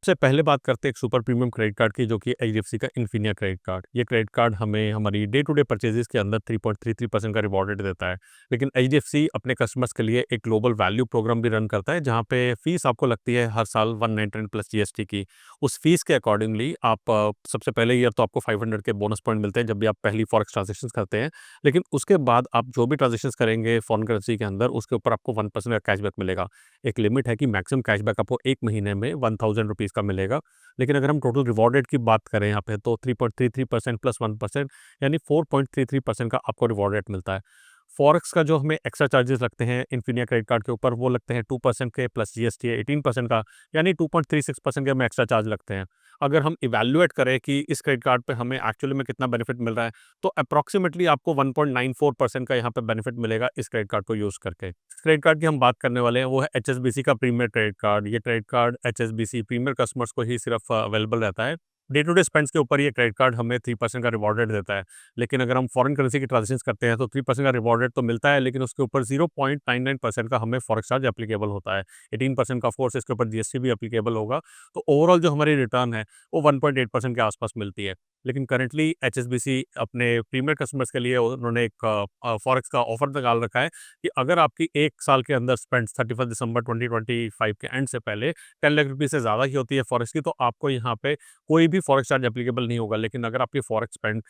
सबसे पहले बात करते हैं एक सुपर प्रीमियम क्रेडिट कार्ड की, जो कि एचडीएफसी का इन्फिनिया क्रेडिट कार्ड। ये क्रेडिट कार्ड हमें हमारी डे टू डे परचेजेस के अंदर 3.33% का रिवॉर्ड रेट देता है। लेकिन एचडीएफसी अपने कस्टमर्स के लिए एक ग्लोबल वैल्यू प्रोग्राम भी रन करता है, जहाँ पे फीस आपको लगती है हर साल 199 प्लस जीएसटी की। उस फीस के अकॉर्डिंगली आप सबसे पहले ईयर तो आपको 500 के बोनस पॉइंट मिलते हैं जब भी आप पहली फॉरेक्स ट्रांजेक्शन करते हैं। लेकिन उसके बाद आप जो भी ट्रांजेक्शन करेंगे फॉरेन करेंसी के अंदर, उसके ऊपर आपको 1% का कैशबैक मिलेगा। एक लिमिट है कि मैक्सिमम कैशबैक आपको एक महीने में 1000 रुपीज़ का मिलेगा। लेकिन अगर हम टोटल रिवॉर्ड रेट की बात करें यहाँ पे, तो 3.33% प्लस 1% यानी 4.33% का आपको रिवॉर्ड रेट मिलता है। फॉरेक्स का जो हमें एक्स्ट्रा चार्जेस लगते हैं इन्फिनिया क्रेडिट कार्ड के ऊपर, वो लगते हैं 2% के प्लस जीएसटी है 18% का, यानी 2.36% के हमें एक्स्ट्रा चार्ज लगते हैं। अगर हम इवैल्यूएट करें कि इस क्रेडिट कार्ड पे हमें एक्चुअली में कितना बेनिफिट मिल रहा है, तो अप्रॉक्सिमेटली आपको 1.94% का यहाँ पे बेनिफिट मिलेगा इस क्रेडिट कार्ड को यूज़ करके। इस क्रेडिट कार्ड की हम बात करने वाले हैं, वो है एचएसबीसी का प्रीमियर क्रेडिट कार्ड। ये credit card HSBC premier customers को ही सिर्फ अवेलेबल रहता है। डे टू डे स्पेंड्स के ऊपर ये क्रेडिट कार्ड हमें 3% का रिवॉर्ड रेट देता है। लेकिन अगर हम फॉरेन करेंसी की ट्रांज़ैक्शंस करते हैं, तो 3% का रिवॉर्ड रेट तो मिलता है, लेकिन उसके ऊपर 0.99% का हमें फॉरेक्स चार्ज एप्लीकेबल होता है। 18% का ऑफ कोर्स इसके ऊपर जीएसटी भी एप्लीकेबल होगा। तो ओवरऑल जो हमारी रिटर्न है, वो 1.8% के आसपास मिलती है। लेकिन करंटली एचएसबीसी अपने प्रीमियर कस्टमर्स के लिए उन्होंने एक फॉरेक्स का ऑफर निकाल रखा है कि अगर आपकी 1 साल के अंदर स्पेंड्स 31 दिसंबर 2025 के एंड से पहले 10 लाख रुपए से ज़्यादा की होती है फॉरेक्स की, तो आपको यहाँ पे कोई भी फॉरेक्स चार्ज एप्लीकेबल नहीं होगा। लेकिन अगर आपकी फॉरेक्स स्पेंड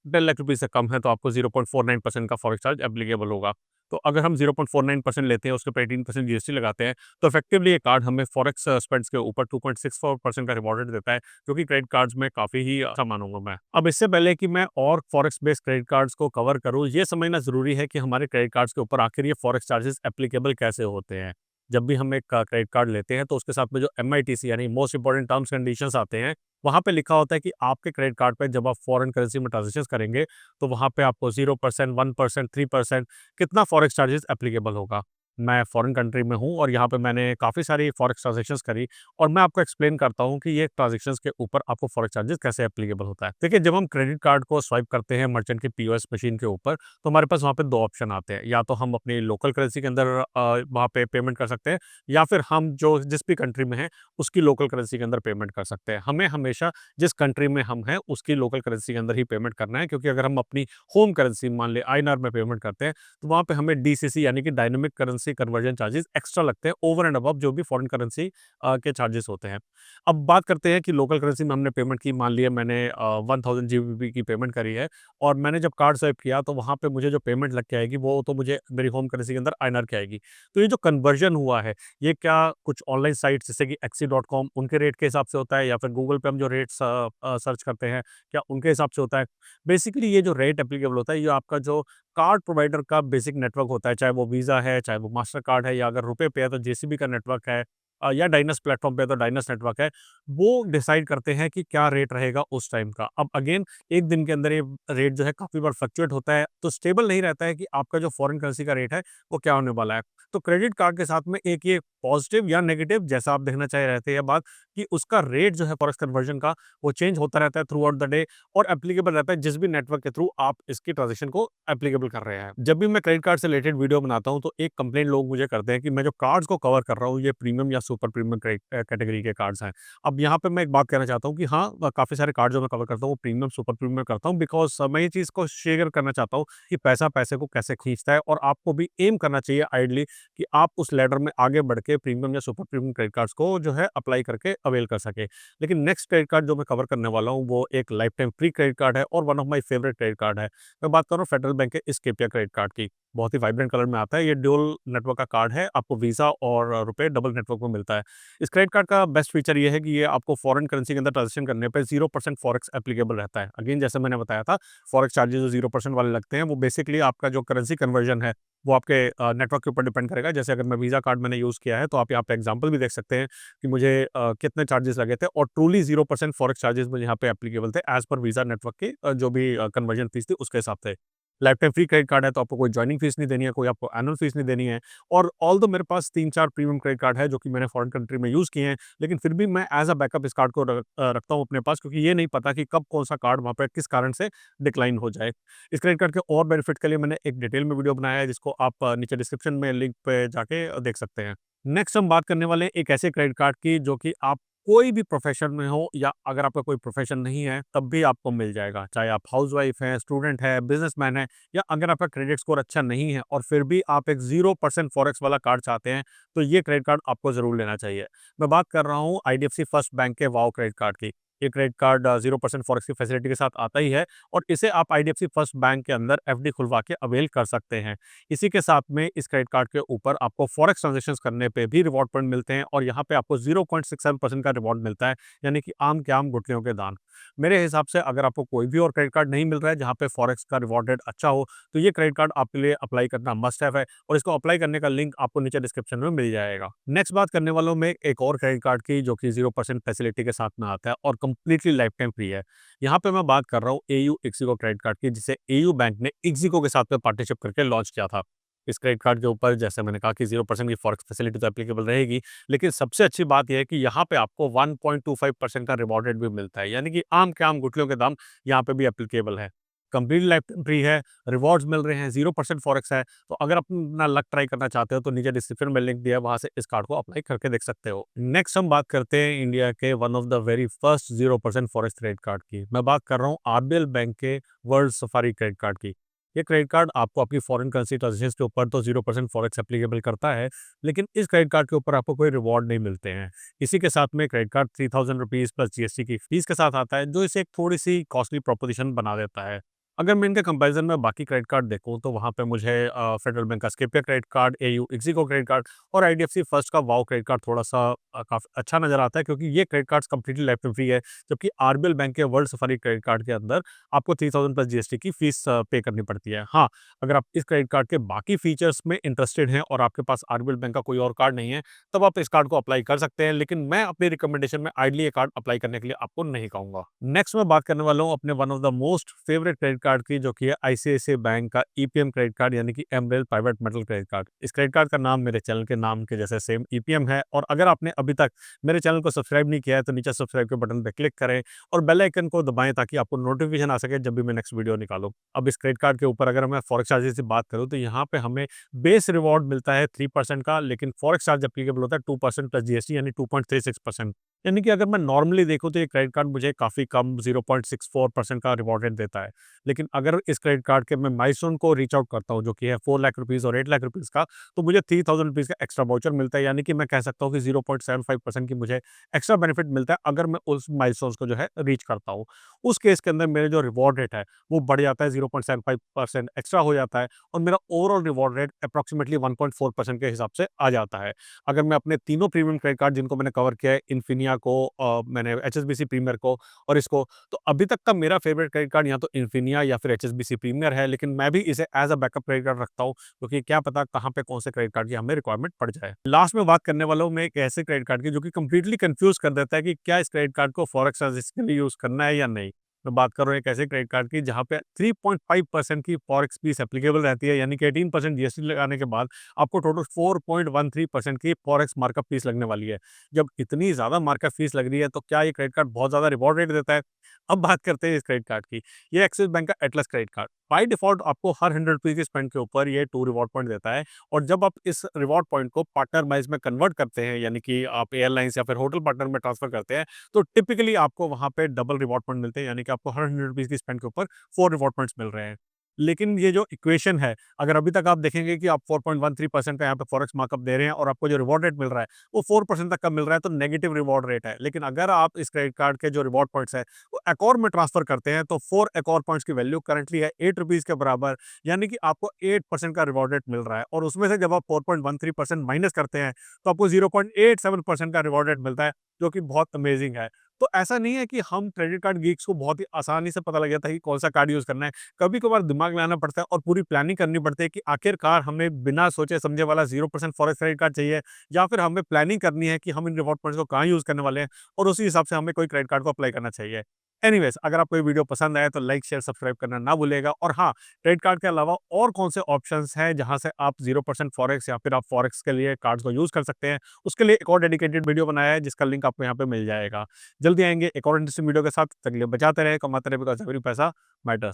10 लाख रुपए से कम है, तो आपको 0.49% का फॉरेक्स चार्ज एप्लीकेबल होगा। तो अगर हम 0.49% लेते हैं, उसके ऊपर 18% जीएसटी लगाते हैं, तो इफेक्टिवली ये कार्ड हमें फॉरेक्स स्पेंड्स के ऊपर 2.64% का रिवॉर्ड रेट देता है, जो कि क्रेडिट कार्ड्स में काफ़ी ही अच्छा मानूँगा मैं। अब इससे पहले कि मैं और फॉरेक्स बेस्ड क्रेडिट कार्ड्स को कवर करूँ, ये समझना ज़रूरी है कि हमारे क्रेडिट कार्ड्स के ऊपर आखिर ये फॉरेक्स चार्जेस एप्लीकेबल कैसे होते हैं। जब भी हम एक क्रेडिट कार्ड लेते हैं, तो उसके साथ में जो एमआईटीसी यानी मोस्ट इंपोर्टेंट टर्म्स कंडीशंस आते हैं, वहाँ पे लिखा होता है कि आपके क्रेडिट कार्ड पे जब आप फॉरेन करेंसी में ट्रांज़ैक्शंस करेंगे, तो वहाँ पे आपको 0%, 1%, 3% कितना फॉरेक्स चार्जेस एप्लीकेबल होगा। मैं फॉरेन कंट्री में हूँ और यहाँ पे मैंने काफ़ी सारी फॉरेक्स ट्रांज़ैक्शंस करी, और मैं आपको एक्सप्लेन करता हूँ कि ये ट्रांज़ैक्शंस के ऊपर आपको फॉरेक्स चार्जेस कैसे एप्लीकेबल होता है। देखिए, जब हम क्रेडिट कार्ड को स्वाइप करते हैं मर्चेंट की पीओएस मशीन के ऊपर, तो हमारे पास वहाँ पे 2 ऑप्शन आते हैं। या तो हम अपनी लोकल करेंसी के अंदर वहाँ पे पेमेंट कर सकते हैं, या फिर हम जो जिस भी कंट्री में हैं, उसकी लोकल करेंसी के अंदर पेमेंट कर सकते हैं। हमें हमेशा जिस कंट्री में हम हैं, उसकी लोकल करेंसी के अंदर ही पेमेंट करना है, क्योंकि अगर हम अपनी होम करेंसी मान लें आईएनआर में पेमेंट करते हैं, तो वहाँ पे हमें डीसीसी यानी कि dynamic currency conversion charges extra लगते हैं ओवर एंड अबव जो भी फॉरेन करेंसी के चार्जेस होते हैं। अब बात करते हैं कि लोकल करेंसी में हमने पेमेंट की, मान लिया मैंने 1000 जीबीपी की पेमेंट करी है, और मैंने जब कार्ड स्वाइप किया, तो वहाँ पे मुझे जो पेमेंट लग के आएगी, वो तो मुझे मेरी होम करेंसी के अंदर आईएनआर की आएगी। तो ये जो कन्वर्जन हुआ है, ये क्या कुछ ऑनलाइन साइट्स जैसे कि एक्सी.com उनके रेट के हिसाब से होता है, या फिर गूगल पे हम जो रेट्स सर्च करते हैं, क्या उनके हिसाब से होता है? बेसिकली ये जो रेट एप्लीकेबल होता है, ये आपका जो कार्ड प्रोवाइडर का बेसिक नेटवर्क होता है, चाहे वो वीज़ा है, चाहे वो मास्टर कार्ड है, या अगर रुपे पे है तो जेसीबी का नेटवर्क है, या डाइनस प्लेटफ़ॉर्म पे है तो डाइनस नेटवर्क है। वो डिसाइड करते हैं कि क्या रेट रहेगा उस टाइम का। अब अगेन, एक दिन के अंदर ये रेट जो है काफ़ी बार फ्लक्चुएट होता है, तो स्टेबल नहीं रहता है कि आपका जो फॉरेन करेंसी का रेट है, वो क्या होने वाला है। तो क्रेडिट कार्ड के साथ में एक ये पॉज़िटिव या नेगेटिव, जैसा आप देखना चाहे रहते हैं बात, कि उसका रेट जो है फॉरेक्स कन्वर्जन का, वो चेंज होता रहता है थ्रू आउट द डे, और एप्लीकेबल रहता है जिस भी नेटवर्क के थ्रू आप इसकी ट्रांज़ैक्शन को एप्लीकेबल कर रहे हैं। जब भी मैं क्रेडिट कार्ड से रिलेटेड वीडियो बनाता हूँ, तो एक कंप्लेंट लोग मुझे करते हैं कि मैं जो कार्ड्स को कवर कर रहा हूँ, ये प्रीमियम या सुपर प्रीमियम कैटेगरी के कार्ड्स हैं। अब यहाँ पे मैं एक बात कहना चाहता हूँ कि हाँ, काफ़ी सारे कार्ड जो मैं कवर करता हूँ, वो प्रीमियम, सुपर प्रीमियम करता हूँ, बिकॉज़ मैं ये चीज़ को शेयर करना चाहता हूँ कि पैसा पैसे को कैसे खींचता है, और आपको भी एम करना चाहिए आइडली कि आप उस लैडर में आगे बढ़ के प्रीमियम या सुपर प्रीमियम क्रेडिट कार्ड्स को जो है अप्लाई करके अवेल कर सकें। लेकिन नेक्स्ट क्रेडिट कार्ड जो मैं कवर करने वाला हूँ, वो एक life time free credit card है, और one of my favourite credit card है। मैं बात कर रहा हूँ फेडरल बैंक के स्केपिया क्रेडिट कार्ड की। बहुत ही वाइब्रेंट कलर में आता है, ये ड्यूल नेटवर्क का कार्ड है, आपको वीज़ा और रुपए डबल नेटवर्क में मिलता है। इस क्रेडिट कार्ड का बेस्ट फीचर ये है कि ये आपको फॉरेन करेंसी के अंदर ट्रांज़ैक्शन करने पे 0% फॉरेक्स एप्लीकेबल रहता है। अगेन, जैसे मैंने बताया था, फॉरेक्स चार्जेज़ जो 0% वाले लगते हैं, वो बेसिकली आपका जो करेंसी कन्वर्जन है, वो आपके नेटवर्क के ऊपर डिपेंड करेगा। जैसे अगर मैं वीज़ा कार्ड मैंने यूज़ किया है, तो आप यहाँ पे एग्ज़ाम्पल भी देख सकते हैं कि मुझे कितने चार्जेज़ लगे थे, और ट्रूली 0% फॉरेक्स चार्जेज़ मुझे यहाँ पे एप्लीकेबल थे एज़ पर वीज़ा नेटवर्क के जो भी कन्वर्जन फीस थी, उसके हिसाब से। Life time free credit card है, तो आपको कोई जॉइनिंग फीस नहीं देनी है, कोई आपको एनुअल फीस नहीं देनी है। और ऑल्दो मेरे पास 3-4 प्रीमियम क्रेडिट कार्ड है, जो कि मैंने फॉरेन कंट्री में यूज़ किए हैं, लेकिन फिर भी मैं एज़ अ बैकअप इस कार्ड को रखता हूँ अपने पास, क्योंकि ये नहीं पता कि कब कौन-सा कार्ड वहाँ पे किस कारण से डिक्लाइन हो जाए। इस क्रेडिट कार्ड के और बेनिफिट के लिए मैंने एक डिटेल में वीडियो बनाया है, जिसको आप नीचे डिस्क्रिप्शन में लिंक पे जाके देख सकते हैं। नेक्स्ट हम बात करने वाले हैं एक ऐसे क्रेडिट कार्ड की, जो कि आप कोई भी प्रोफ़ेशन में हो या अगर आपका कोई प्रोफ़ेशन नहीं है, तब भी आपको मिल जाएगा। चाहे आप हाउसवाइफ़ हैं, स्टूडेंट हैं, बिज़नेसमैन हैं या अगर आपका क्रेडिट स्कोर अच्छा नहीं है और फिर भी आप एक 0% फ़ॉरेक्स वाला कार्ड चाहते हैं, तो ये क्रेडिट कार्ड आपको ज़रूर लेना चाहिए। मैं बात कर रहा हूँ आईडीएफसी फर्स्ट बैंक के वाओ क्रेडिट कार्ड की। ये क्रेडिट कार्ड 0% फ़ॉरेक्स की फैसिलिटी के साथ आता ही है और इसे आप आईडीएफसी फर्स्ट बैंक के अंदर एफडी खुलवा के अवेल कर सकते हैं। इसी के साथ में इस क्रेडिट कार्ड के ऊपर आपको फॉरेक्स ट्रांज़ैक्शंस करने पे भी रिवॉर्ड पॉइंट मिलते हैं और यहाँ पे आपको 0.67% का रिवॉर्ड मिलता है, यानी कि आम के आम गुठलियों के दाम। मेरे हिसाब से अगर आपको कोई भी और क्रेडिट कार्ड नहीं मिल रहा है जहाँ पे फॉरेक्स का रिवॉर्ड रेट अच्छा हो, तो ये क्रेडिट कार्ड आपके लिए अप्लाई करना मस्ट हैव है और इसको अप्लाई करने का लिंक आपको नीचे डिस्क्रिप्शन में मिल जाएगा। नेक्स्ट बात करने वालों में एक और क्रेडिट कार्ड की जो कि 0% फैसिलिटी के साथ में आता है और कंप्लीटली लाइफ टाइम फ्री है। यहाँ पे मैं बात कर रहा हूँ एयू इक्सिको क्रेडिट कार्ड की, जिसे एयू बैंक ने इक्सिको के साथ में पार्टनरशिप करके लॉन्च किया था। इस क्रेडिट कार्ड के ऊपर जैसे मैंने कहा कि 0% की फॉरेक्स फैसिलिटी तो एप्लीकेबल रहेगी, लेकिन सबसे अच्छी बात ये है कि यहाँ पे आपको 1.25% का रिवॉर्ड रेट भी मिलता है, यानी कि आम के आम गुठलियों के दाम यहाँ पे भी एप्लीकेबल है। कंप्लीट लाइफ फ्री है, रिवॉर्ड्स मिल रहे हैं, 0% फॉरेक्स है, तो अगर आप अपना लक ट्राई करना चाहते हो तो नीचे डिस्क्रिप्शन में लिंक दिया है, वहाँ से इस कार्ड को अप्लाई करके देख सकते हो। नेक्स्ट हम बात करते हैं इंडिया के one of the very first 0% forex credit card की। मैं बात कर रहा हूँ आरबीएल बैंक के वर्ल्ड सफारी क्रेडिट कार्ड की। ये क्रेडिट कार्ड आपको आपकी फॉरेन करेंसी ट्रांज़ैक्शंस के ऊपर तो 0% फॉरेक्स एप्लीकेबल करता है, लेकिन इस क्रेडिट कार्ड के ऊपर आपको कोई रिवॉर्ड नहीं मिलते हैं। इसी के साथ में क्रेडिट कार्ड ₹3000 प्लस जीएसटी की फीस के साथ आता है, जो इसे एक थोड़ी-सी कॉस्टली प्रोपोज़िशन बना देता है। अगर मैं इनके कंपैरिज़न में बाकी क्रेडिट कार्ड देखूँ, तो वहाँ पे मुझे फेडरल बैंक का Scapia credit card, AU Ixigo credit card और आईडीएफसी फर्स्ट का वाओ क्रेडिट कार्ड थोड़ा-सा काफ़ी अच्छा नज़र आता है, क्योंकि ये credit cards completely life time free है, जबकि आरबीएल बैंक के वर्ल्ड सफारी क्रेडिट कार्ड के अंदर आपको 3000 प्लस जीएसटी की फीस पे करनी पड़ती है। हाँ, अगर आप इस क्रेडिट कार्ड के बाकी फीचर्स में इंटरेस्टेड हैं और आपके पास आरबीएल बैंक का कोई और कार्ड नहीं है, तब आप इस कार्ड को अप्लाई कर सकते हैं, लेकिन मैं अपनी रिकमेंडेशन में आइडली ये कार्ड अप्लाई करने के लिए आपको नहीं कहूँगा। नेक्स्ट मैं बात करने वाला हूँ अपने one of the most favourite credit card की, जो कि है आईसीआईसीआई बैंक का ईपीएम क्रेडिट कार्ड, यानी कि एमरेल प्राइवेट मेटल क्रेडिट कार्ड। इस क्रेडिट कार्ड का नाम मेरे चैनल के नाम के जैसे सेम ईपीएम है और अगर आपने अभी तक मेरे चैनल को सब्सक्राइब नहीं किया है, तो नीचे सब्सक्राइब के बटन पे क्लिक करें और बेल आइकन को दबाएँ ताकि आपको नोटिफिकेशन आ सके जब भी मैं नेक्स्ट वीडियो निकालूँ। अब इस क्रेडिट कार्ड के ऊपर अगर मैं फॉरेक्स चार्जेस की बात करूँ, तो यहाँ पे हमें बेस रिवॉर्ड मिलता है 3% का, लेकिन फॉरेक्स चार्ज एप्लीकेबल होता है 2% प्लस जीएसटी, यानी 2.36%। यानी कि अगर मैं नॉर्मली देखूँ तो ये क्रेडिट कार्ड मुझे काफ़ी कम 0.64% का रिवॉर्ड रेट देता है। लेकिन अगर इस क्रेडिट कार्ड के मैं माइलस्टोन को रीच आउट करता हूँ, जो कि है 4 लाख रुपीज़ और 8 लाख रुपीज़ का, तो मुझे 3000 रुपीज़ का एक्स्ट्रा वाउचर मिलता है, यानी कि मैं कह सकता हूँ कि 0.75% की मुझे एक्स्ट्रा बेनिफिट मिलता है अगर मैं उस माइलस्टोन्स को जो है रीच करता हूँ। उस केस के अंदर मेरे जो रिवॉर्ड रेट है, वो बढ़ जाता है, 0.75% एक्स्ट्रा हो जाता है और मेरा ओवरऑल रिवॉर्ड रेट अप्रॉक्सिमेटली 1.4% के हिसाब से आ जाता है। अगर मैं अपने तीनों प्रीमियम क्रेडिट कार्ड जिनको मैंने कवर किया है, इन्फिनिया को मैंने एचएसबीसी प्रीमियर को और इसको, तो अभी तक का मेरा फेवरेट क्रेडिट कार्ड या तो इन्फिनिया या फिर एचएसबीसी प्रीमियर है, लेकिन मैं भी इसे as a backup credit card रखता हूँ, क्योंकि क्या पता कहाँ पे कौन से क्रेडिट कार्ड की हमें रिक्वायरमेंट पड़ जाए। लास्ट में बात करने वाला हूँ मैं एक ऐसे क्रेडिट कार्ड की जो कि कंप्लीटली कन्फ्यूज़ कर देता है कि क्या इस क्रेडिट कार्ड को फॉरेक्स ट्रांज़ैक्शन के लिए यूज़ करना है या नहीं। मैं बात कर रहा हूँ एक ऐसे क्रेडिट कार्ड की जहाँ पे 3.5% की फॉरेक्स फीस एप्लीकेबल रहती है, यानी कि 18% जीएसटी लगाने के बाद आपको टोटल 4.13% की फॉरेक्स मार्कअप फीस लगने वाली है। जब इतनी ज़्यादा मार्कअप फीस लग रही है, तो क्या ये क्रेडिट कार्ड बहुत ज़्यादा रिवॉर्ड रेट देता है? अब बात करते हैं इस क्रेडिट कार्ड की। ये एक्सिस बैंक का Atlas credit card by default आपको हर 100 रुपीज़ के स्पेंड के ऊपर ये 2 रिवॉर्ड पॉइंट देता है और जब आप इस रिवॉर्ड पॉइंट को पार्टनर माइल्स में कन्वर्ट करते हैं, यानी कि आप एयरलाइंस या फिर होटल पार्टनर में ट्रांसफ़र करते हैं, तो टिपिकली आपको वहाँ पे डबल रिवॉर्ड पॉइंट मिलते हैं, यानी कि आपको हर 100 रुपीज़ की स्पेंड के ऊपर 4 रिवॉर्ड पॉइंट्स मिल रहे हैं। लेकिन ये जो इक्वेशन है, अगर अभी तक आप देखेंगे कि आप 4.13% का यहाँ पे फॉरेक्स मार्कअप दे रहे हैं और आपको जो रिवॉर्ड रेट मिल रहा है, वो 4% तक का मिल रहा है, तो नेगेटिव रिवॉर्ड रेट है। लेकिन अगर आप इस क्रेडिट कार्ड के जो रिवॉर्ड पॉइंट्स हैं, वो एकॉर में ट्रांसफ़र करते हैं, तो 4 एकॉर पॉइंट्स की वैल्यू करंटली है ₹8 के बराबर, यानी कि आपको 8% का रिवॉर्ड रेट मिल रहा है और उसमें से जब आप 4.13% माइनस करते हैं, तो आपको 0.87% का रिवॉर्ड रेट मिलता है, जो कि बहुत अमेज़िंग है। तो ऐसा नहीं है कि हम क्रेडिट कार्ड गीक्स को बहुत ही आसानी से पता लग जाता है कि कौन-सा कार्ड यूज़ करना है। कभी-कभार दिमाग लगाना पड़ता है और पूरी प्लानिंग करनी पड़ती है कि आखिरकार हमें बिना सोचे-समझे वाला 0% फॉरेक्स क्रेडिट कार्ड चाहिए या फिर हमें प्लानिंग करनी है कि हम इन रिवॉर्ड पॉइंट्स को कहाँ यूज़ करने वाले हैं और उसी हिसाब से हमें कोई क्रेडिट कार्ड को अप्लाई करना चाहिए। एनीवेज़, अगर आपको ये वीडियो पसंद आया तो लाइक, शेयर, सब्सक्राइब करना ना भूलिएगा और हाँ, क्रेडिट कार्ड के अलावा और कौन से ऑप्शंस हैं जहाँ से आप 0% फॉरेक्स या फिर आप फॉरेक्स के लिए कार्ड्स को यूज़ कर सकते हैं, उसके लिए एक और डेडिकेटेड वीडियो बनाया है जिसका लिंक आपको यहाँ पे मिल जाएगा। जल्दी आएँगे एक और इंटरेस्टिंग वीडियो के साथ, तब तक के लिए बचाते रहें, कमाते रहें बिकॉज़ एवरी पैसा मैटर्स।